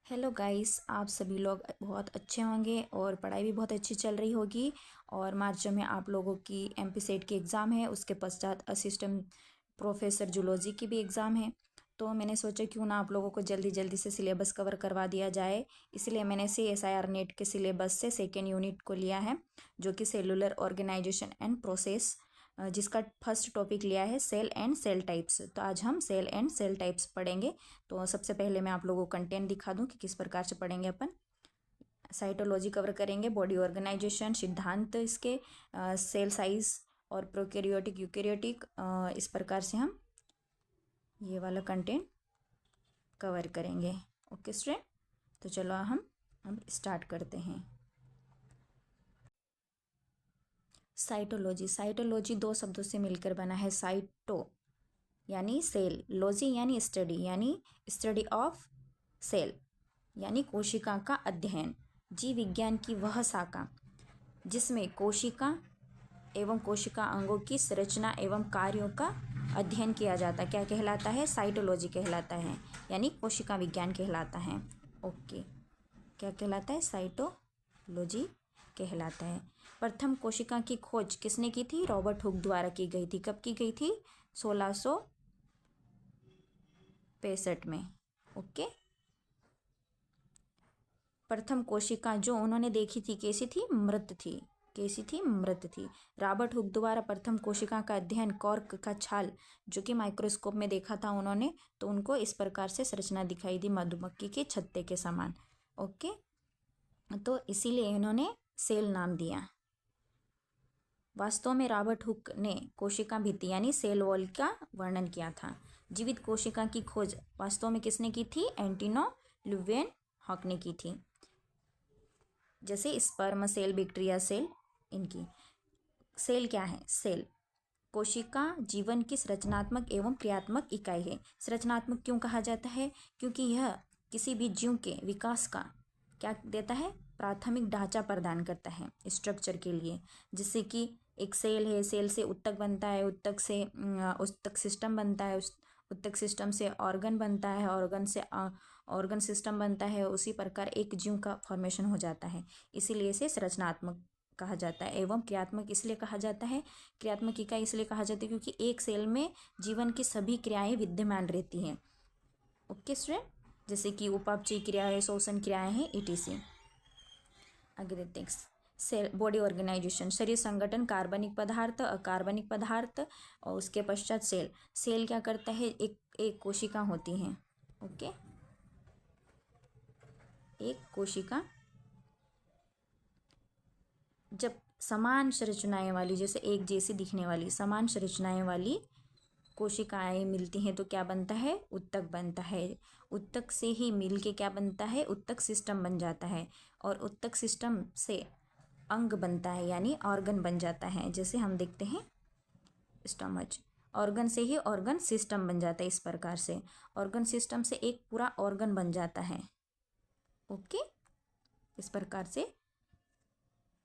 Hello guys, आप सभी लोग बहुत अच्छे होंगे और पढ़ाई भी बहुत अच्छी चल रही होगी। और मार्च में आप लोगों की एमपी सेट की एग्ज़ाम है, उसके पश्चात असिस्टेंट प्रोफेसर जूलॉजी की भी एग्ज़ाम है। तो मैंने सोचा क्यों ना आप लोगों को जल्दी जल्दी से सिलेबस कवर करवा दिया जाए। इसलिए मैंने CSIR नेट के सिलेबस से सेकेंड यूनिट को लिया है, जो कि सेलुलर ऑर्गेनाइजेशन एंड प्रोसेस, जिसका फर्स्ट टॉपिक लिया है सेल एंड सेल टाइप्स। तो आज हम सेल एंड सेल टाइप्स पढ़ेंगे। तो सबसे पहले मैं आप लोगों को कंटेंट दिखा दूं कि किस प्रकार से पढ़ेंगे अपन। साइटोलॉजी कवर करेंगे, बॉडी ऑर्गेनाइजेशन, सिद्धांत इसके, सेल साइज और प्रोकैरियोटिक यूकैरियोटिक, इस प्रकार से हम ये वाला कंटेंट कवर करेंगे। ओके स्टूडेंट, तो चलो हम स्टार्ट करते हैं। साइटोलॉजी साइटोलॉजी दो शब्दों से मिलकर बना है। साइटो यानी सेल, लॉजी यानी स्टडी, यानी स्टडी ऑफ सेल, यानी कोशिका का अध्ययन। जीव विज्ञान की वह शाखा जिसमें कोशिका एवं कोशिका अंगों की संरचना एवं कार्यों का अध्ययन किया जाता है, क्या कहलाता है? साइटोलॉजी कहलाता है, यानी कोशिका विज्ञान कहलाता है। ओके, क्या कहलाता है? साइटोलॉजी कहलाता है। प्रथम कोशिका की खोज किसने की थी? रॉबर्ट हुक द्वारा की गई थी। कब की गई थी? 1665 में। ओके, प्रथम कोशिका जो उन्होंने देखी थी कैसी थी? मृत थी। कैसी थी? मृत थी। रॉबर्ट हुक द्वारा प्रथम कोशिका का अध्ययन कॉर्क का छाल, जो कि माइक्रोस्कोप में देखा था उन्होंने, तो उनको इस प्रकार से संरचना दिखाई दी मधुमक्खी के छत्ते के समान। ओके, तो इसीलिए इन्होंने सेल नाम दिया। वास्तव में रॉबर्ट हुक ने कोशिका भित्ति यानी सेल वॉल का वर्णन किया था। जीवित कोशिका की खोज वास्तव में किसने की थी? एंटोनी ल्यूवेनहॉक ने की थी। जैसे स्पर्म सेल, बैक्टीरिया सेल, इनकी। सेल क्या है? सेल कोशिका जीवन की संरचनात्मक एवं क्रियात्मक इकाई है। संरचनात्मक क्यों कहा जाता है? क्योंकि यह किसी भी जीव के विकास का क्या देता है? प्राथमिक ढांचा प्रदान करता है स्ट्रक्चर के लिए। जिससे कि एक सेल है, सेल से उत्तक बनता है, उत्तक से उत्तक सिस्टम बनता है, उस उत्तक सिस्टम से ऑर्गन बनता है, ऑर्गन से ऑर्गन सिस्टम बनता है। उसी प्रकार एक जीव का फॉर्मेशन हो जाता है। इसीलिए इसे संरचनात्मक कहा जाता है। एवं क्रियात्मक इसलिए कहा जाता है, क्रियात्मक इकाई इसलिए कहा जाता है क्योंकि एक सेल में जीवन की सभी क्रियाएं विद्यमान रहती हैं। ओके स्टूडेंट, जैसे कि उपापचयी क्रियाएं, श्वसन क्रियाएं हैं, ETC। आगे देखते हैं। सेल बॉडी ऑर्गेनाइजेशन, शरीर संगठन, कार्बनिक पदार्थ, अकार्बनिक पदार्थ, और उसके पश्चात सेल। सेल क्या करता है? एक कोशिका होती है। ओके, एक कोशिका जब समान संरचनाएं वाली, जैसे एक जैसी दिखने वाली समान संरचनाएं वाली कोशिकाएं मिलती हैं तो क्या बनता है? उत्तक बनता है। उत्तक से ही मिलके क्या बनता है? उत्तक सिस्टम बन जाता है। और उत्तक सिस्टम से अंग बनता है, यानी ऑर्गन बन जाता है। जैसे हम देखते हैं स्टमच, ऑर्गन से ही ऑर्गन सिस्टम बन जाता है। इस प्रकार से ऑर्गन सिस्टम से एक पूरा ऑर्गन बन जाता है। ओके, इस प्रकार से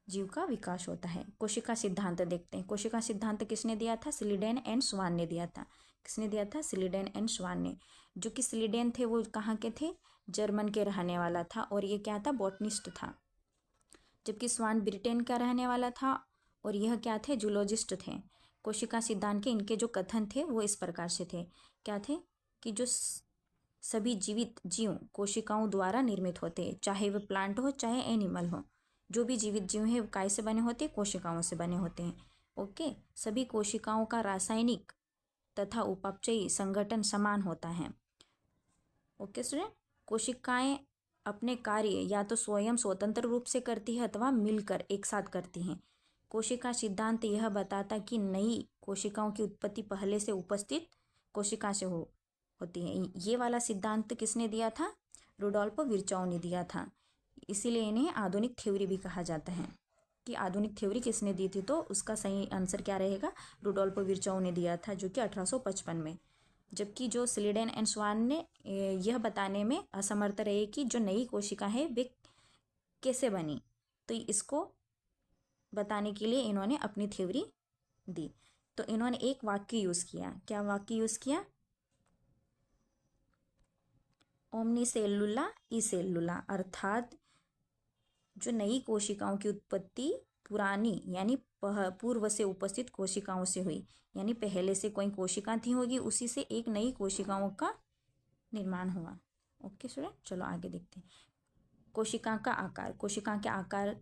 जीव का विकास होता है। कोशिका सिद्धांत देखते हैं। कोशिका सिद्धांत किसने दिया था? स्लीडेन एंड स्वान ने दिया था। किसने दिया था? स्लीडेन एंड स्वान ने। जो कि स्लीडेन थे वो कहाँ के थे? जर्मन के रहने वाला था, और ये क्या था? बॉटनिस्ट था। जबकि स्वान ब्रिटेन का रहने वाला था, और यह क्या थे? जूलॉजिस्ट थे। कोशिका सिद्धांत के इनके जो कथन थे वो इस प्रकार से थे। क्या थे? कि जो सभी जीवित जीव कोशिकाओं द्वारा निर्मित होते हैं, चाहे वह प्लांट हो चाहे एनिमल हो। जो भी जीवित जीव है वो काय से बने होते हैं? कोशिकाओं से बने होते हैं। ओके, सभी कोशिकाओं का रासायनिक तथा उपापचयी संगठन समान होता है। ओके स्टूडेंट, कोशिकाएं अपने कार्य या तो स्वयं स्वतंत्र रूप से करती है अथवा मिलकर एक साथ करती हैं। कोशिका सिद्धांत यह बताता कि नई कोशिकाओं की उत्पत्ति पहले से उपस्थित कोशिका से होती है। ये वाला सिद्धांत किसने दिया था? रुडोल्फ विर्चोव ने दिया था। इसीलिए इन्हें आधुनिक थ्योरी भी कहा जाता है। कि आधुनिक थ्योरी किसने दी थी? तो उसका सही आंसर क्या रहेगा? रुडोल्फ विर्चोव ने दिया था, जो कि 1855 में। जबकि जो स्लीडेन एंड स्वान ने यह बताने में असमर्थ रहे कि जो नई कोशिका है वे कैसे बनी, तो इसको बताने के लिए इन्होंने अपनी थ्योरी दी। तो इन्होंने एक वाक्य यूज़ किया। क्या वाक्य यूज़ किया? ओमनी सेलुला ई सेलुला, अर्थात जो नई कोशिकाओं की उत्पत्ति पुरानी यानी पूर्व से उपस्थित कोशिकाओं से हुई, यानी पहले से कोई कोशिका थी होगी, उसी से एक नई कोशिकाओं का निर्माण हुआ। ओके स्टूडेंट, चलो आगे देखते हैं। कोशिका का आकार, कोशिका के आकार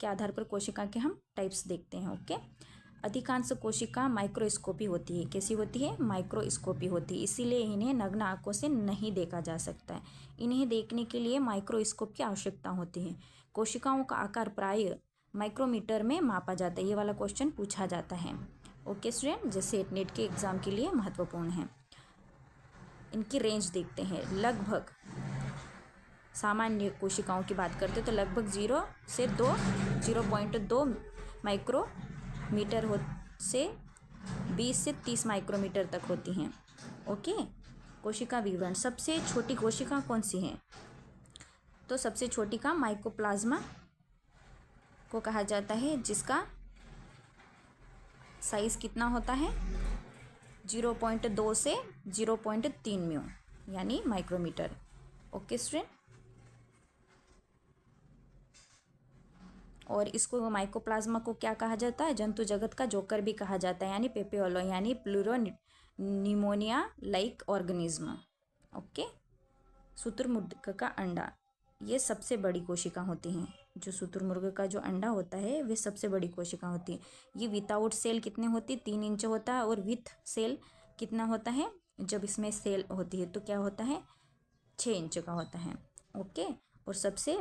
के आधार पर कोशिका के हम टाइप्स देखते हैं। ओके, अधिकांश कोशिका माइक्रोस्कोपी होती है। कैसी होती है? माइक्रोस्कोपी होती है, इसीलिए इन्हें नग्न आंखों से नहीं देखा जा सकता है। इन्हें देखने के लिए माइक्रोस्कोप की आवश्यकता होती है। कोशिकाओं का आकार प्राय माइक्रोमीटर में मापा जाता है। ये वाला क्वेश्चन पूछा जाता है। ओके स्टूडेंट, जैसे नेट के एग्जाम के लिए महत्वपूर्ण है। इनकी रेंज देखते हैं। लगभग सामान्य कोशिकाओं की बात करते हैं तो लगभग 0 से 0.2 माइक्रोमीटर से 20 से 30 माइक्रोमीटर तक होती हैं। ओके, कोशिका विवरण। सबसे छोटी कोशिका कौन सी है? तो सबसे छोटी का माइकोप्लाज्मा को कहा जाता है, जिसका साइज कितना होता है? 0.2 से 0.3 म्यू यानी माइक्रोमीटर। ओके स्टूडेंट, और इसको माइकोप्लाज्मा को क्या कहा जाता है? जंतु जगत का जोकर भी कहा जाता है, यानी पेपियोलो यानी pleuro pneumonia like organism. Okay, शुतुरमुर्ग का अंडा, ये सबसे बड़ी कोशिका होती हैं। जो शुतुरमुर्ग का जो अंडा होता है वे सबसे बड़ी कोशिका होती है। ये विदाउट सेल कितने होती है? 3 इंच होता है, और विथ सेल कितना होता है? जब इसमें सेल होती है तो क्या होता है? 6 इंच का होता है। ओके, और सबसे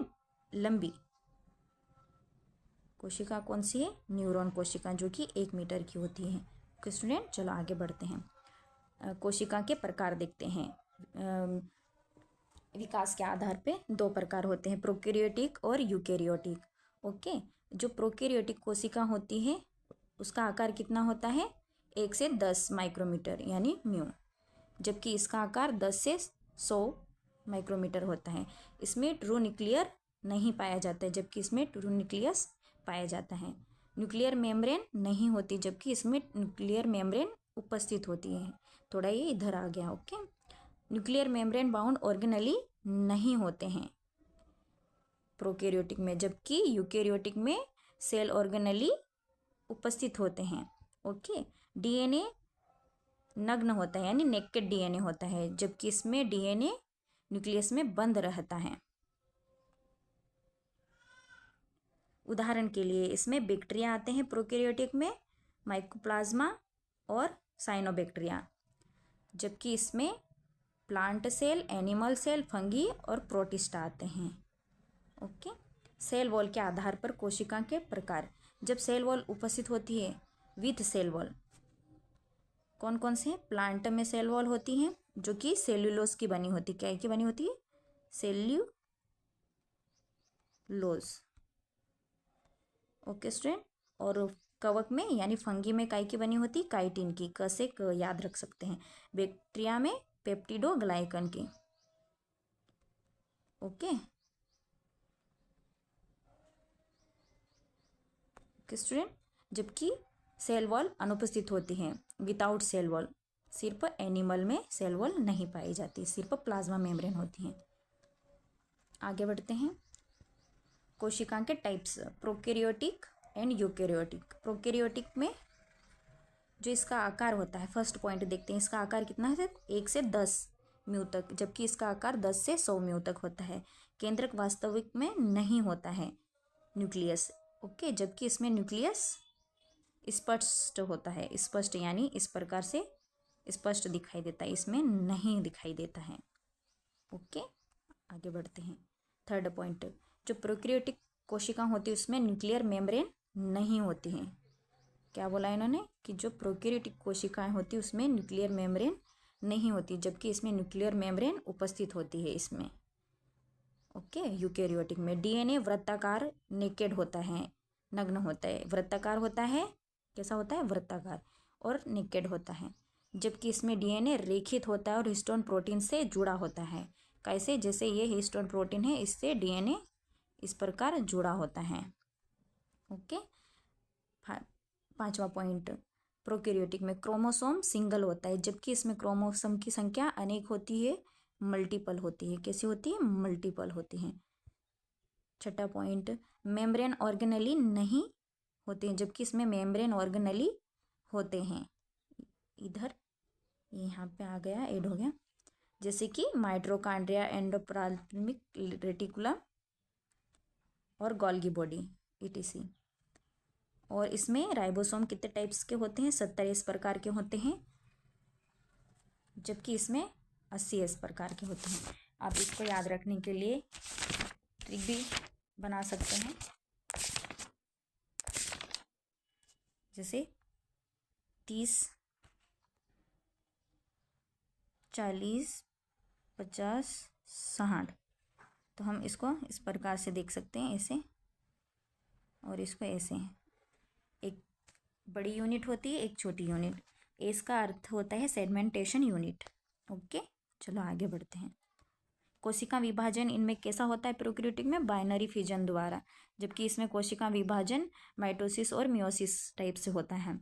लंबी कोशिका कौन सी है? न्यूरॉन कोशिका, जो कि 1 मीटर की होती है। ओके स्टूडेंट, चलो आगे बढ़ते हैं। कोशिका के प्रकार देखते हैं। विकास के आधार पे 2 प्रकार होते हैं, प्रोकैरियोटिक और यूकैरियोटिक। ओके, जो प्रोकैरियोटिक कोशिका होती है उसका आकार कितना होता है? 1 से 10 माइक्रोमीटर यानी म्यू, जबकि इसका आकार 10 से 100 माइक्रोमीटर होता है। इसमें ट्रू न्यूक्लियर नहीं पाया जाता है, जबकि इसमें ट्रू न्यूक्लियस पाया जाता है। न्यूक्लियर मेम्ब्रेन नहीं होती, जबकि इसमें न्यूक्लियर मेम्ब्रेन उपस्थित होती है। थोड़ा ये इधर आ गया। Okay, nuclear membrane bound organelle नहीं होते हैं प्रोकैरियोटिक में, जबकि यूकैरियोटिक में सेल ऑर्गेनली उपस्थित होते हैं। ओके, डीएनए नग्न होता है यानी नेकेड डीएनए होता है, जबकि इसमें डीएनए न्यूक्लियस में बंद रहता है। उदाहरण के लिए इसमें बैक्टीरिया आते हैं प्रोकैरियोटिक में, माइकोप्लाज्मा और साइनोबैक्टीरिया, जबकि इसमें plant cell, animal cell, fungi और प्रोटिस्टा आते हैं। ओके, सेल वॉल के आधार पर कोशिका के प्रकार। जब सेल वॉल उपस्थित होती है विथ सेल वॉल, कौन कौन से? प्लांट में सेल वॉल होती हैं जो कि सेल्यूलोज की बनी होती है। क्या की बनी होती है? सेल्यूलोज। ओके स्टूडेंट, और कवक में यानी फंगी में काय की बनी होती? काइटिन की। कैसे याद रख सकते हैं? बैक्टीरिया में पेप्टिडोग्लाइकन की। ओके स्टूडेंट, जबकि सेल वॉल अनुपस्थित होती है, विदाउट सेल वॉल। सिर्फ एनिमल में सेल वॉल नहीं पाई जाती, सिर्फ प्लाज्मा मेम्ब्रेन होती है। आगे बढ़ते हैं। कोशिका के types, prokaryotic and eukaryotic. Prokaryotic में जो इसका आकार होता है, फर्स्ट पॉइंट देखते हैं, इसका आकार कितना है? 1 से 10 म्यू तक, जबकि इसका आकार 10 से 100 म्यू तक होता है। केंद्रक वास्तविक में नहीं होता है न्यूक्लियस। ओके, जबकि इसमें न्यूक्लियस स्पष्ट होता है। स्पष्ट यानी इस प्रकार से स्पष्ट दिखाई देता है, इसमें नहीं दिखाई देता है। ओके, आगे बढ़ते हैं। थर्ड पॉइंट, जो प्रोकैरियोटिक कोशिका होती है उसमें न्यूक्लियर मेम्ब्रेन नहीं होती हैं। क्या बोला इन्होंने? कि जो प्रोकैरियोटिक कोशिकाएं होती है उसमें न्यूक्लियर मेम्ब्रेन नहीं होती, जबकि इसमें न्यूक्लियर मेम्ब्रेन उपस्थित होती है इसमें। ओके, यूकैरियोटिक में डीएनए वृत्ताकार नेकेड होता है, नग्न होता है। वृत्ताकार होता है, कैसा होता है? वृत्ताकार, और नेकेड होता है। जबकि इसमें डीएनए रेखित होता है और हिस्टोन प्रोटीन से जुड़ा होता है। कैसे? जैसे ये हिस्टोन प्रोटीन है, इससे डीएनए इस प्रकार जुड़ा होता है। ओके, 5वां पॉइंट, प्रोकैरियोटिक में क्रोमोसोम सिंगल होता है, जबकि इसमें क्रोमोसोम की संख्या अनेक होती है। मल्टीपल होती है। कैसी होती है? मल्टीपल होती हैं। छठा पॉइंट, मेम्ब्रेन ऑर्गेनेली नहीं होते हैं, जबकि इसमें मेम्ब्रेन ऑर्गेनेली होते हैं। इधर यहाँ पे आ गया, ऐड हो गया, जैसे कि माइटोकॉन्ड्रिया, एंडोप्लाज्मिक रेटिकुलम और गोल्गी बॉडी etc। और इसमें राइबोसोम कितने टाइप्स के होते हैं? 70 इस प्रकार के होते हैं, जबकि इसमें 80 इस प्रकार के होते हैं। आप इसको याद रखने के लिए ट्रिक भी बना सकते हैं, जैसे 30, 40, 50, 60। तो हम इसको इस प्रकार से देख सकते हैं, ऐसे, और इसको ऐसे। एक बड़ी यूनिट होती है, एक छोटी यूनिट। इसका अर्थ होता है सेगमेंटेशन यूनिट। ओके, चलो आगे बढ़ते हैं। कोशिका विभाजन इनमें कैसा होता है? प्रोकैरियोटिक में बाइनरी फिजन द्वारा, जबकि इसमें कोशिका विभाजन माइटोसिस और मियोसिस टाइप से होता है।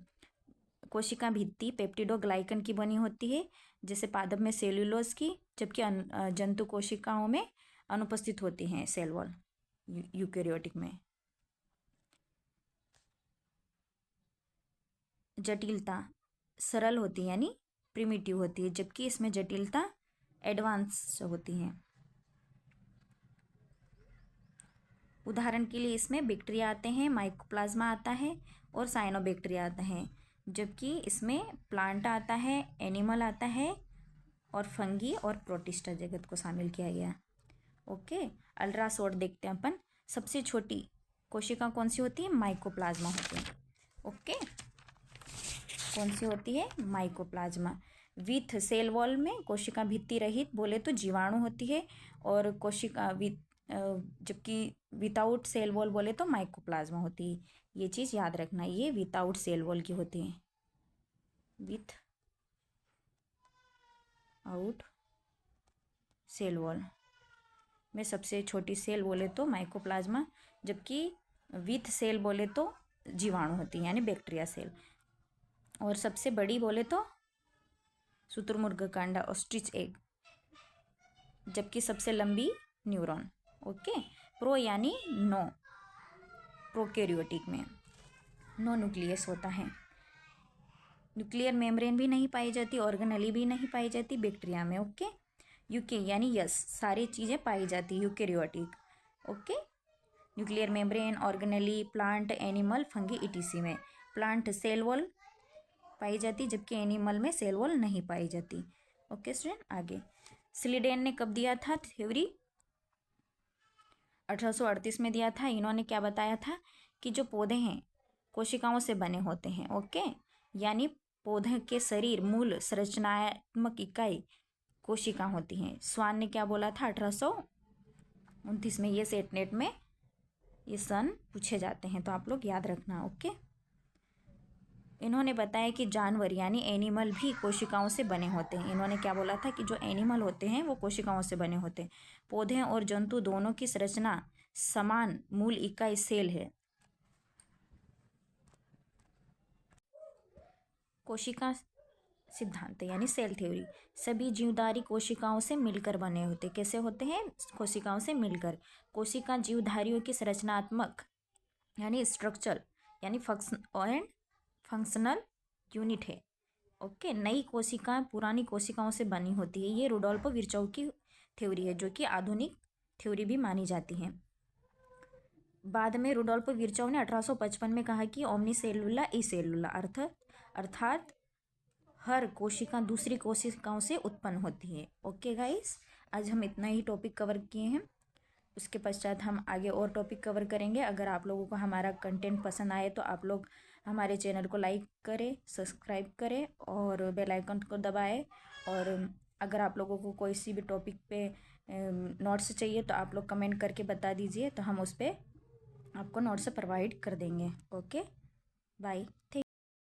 कोशिका भित्ति पेप्टिडोग्लाइकन की बनी होती है, जैसे पादप में सेल्यूलोज की, जबकि जंतु कोशिकाओं में अनुपस्थित होती हैं सेल वॉल यूकैरियोटिक में। जटिलता सरल होती है यानी प्रिमिटिव होती है, जबकि इसमें जटिलता एडवांस होती है। उदाहरण के लिए इसमें बैक्टीरिया आते हैं, माइकोप्लाज्मा आता है और साइनोबैक्टीरिया आता है, जबकि इसमें प्लांट आता है, एनिमल आता है और फंगी और प्रोटिस्टा जगत को शामिल किया गया। ओके, अल्ट्रासोड देखते हैं अपन। सबसे छोटी कोशिका कौन सी होती है? माइकोप्लाज्मा होती है। ओके, कौन सी होती है? माइकोप्लाज्मा। विथ सेल वॉल में कोशिका भित्ति रहित बोले तो जीवाणु होती है, और कोशिका जबकि विदाउट सेल वॉल बोले तो माइकोप्लाज्मा होती है। ये चीज़ याद रखना, ये विदाउट सेल वॉल की होती है। विथ आउट सेल वॉल में सबसे छोटी सेल बोले तो माइकोप्लाज्मा, जबकि विथ सेल बोले तो जीवाणु होती है यानी बैक्टीरिया सेल। और सबसे बड़ी बोले तो शुतुरमुर्ग का अंडा, ऑस्ट्रिच एग, जबकि सबसे लंबी न्यूरॉन। ओके, प्रो यानी नो, प्रोकैरियोटिक में नो न्यूक्लियस होता है। न्यूक्लियर मेम्ब्रेन भी नहीं पाई जाती, ऑर्गेनेली भी नहीं पाई जाती बैक्टीरिया में। ओके, यूके यानी यस, सारी चीज़ें पाई जाती eukaryotic. Okay, nuclear membrane, organelle, plant, animal, fungi etc में। प्लांट सेल वॉल पाई जाती, जबकि एनिमल में सेल वॉल नहीं पाई जाती। ओके स्टूडेंट, आगे स्लीडेन ने कब दिया था थ्योरी? 1838 में दिया था। इन्होंने क्या बताया था कि जो पौधे हैं कोशिकाओं से बने होते हैं। ओके, यानी पौधे के शरीर मूल संरचनात्मक इकाई कोशिका होती हैं। स्वान ने क्या बोला था 1829 में? ये सेट नेट में ये सन पूछे जाते हैं, तो आप लोग याद रखना। ओके, इन्होंने बताया कि जानवर यानी एनिमल भी कोशिकाओं से बने होते हैं। इन्होंने क्या बोला था कि जो एनिमल होते हैं वो कोशिकाओं से बने होते हैं। पौधे और जंतु दोनों की संरचना समान मूल इकाई सेल है। कोशिका सिद्धांत यानी सेल थ्योरी, सभी जीवधारी कोशिकाओं से मिलकर बने होते। कैसे होते हैं? कोशिकाओं से मिलकर। कोशिका जीवधारियों की संरचनात्मक यानी स्ट्रक्चर यानी फंक्शनल यूनिट है। ओके, नई कोशिका पुरानी कोशिकाओं से बनी होती है। ये रुडोल्फो विर्चोव की थ्योरी है, जो कि आधुनिक थ्योरी भी मानी जाती है। बाद में रुडोल्फो विर्चोव ने 1855 में कहा कि ओमनी सेलुला ई सेलुला, अर्थात हर कोशिका दूसरी कोशिकाओं से उत्पन्न होती है। ओके गाइस, आज हम इतना ही टॉपिक कवर किए हैं। उसके पश्चात हम आगे और टॉपिक कवर करेंगे। अगर आप लोगों को हमारा कंटेंट पसंद आए तो आप लोग हमारे चैनल को लाइक करें, सब्सक्राइब करें और बेल आइकन को दबाएं। और अगर आप लोगों को कोई सी भी टॉपिक पे नोट्स चाहिए तो आप लोग कमेंट करके बता दीजिए, तो हम उस पर आपको नोट्स प्रोवाइड कर देंगे। Okay, bye.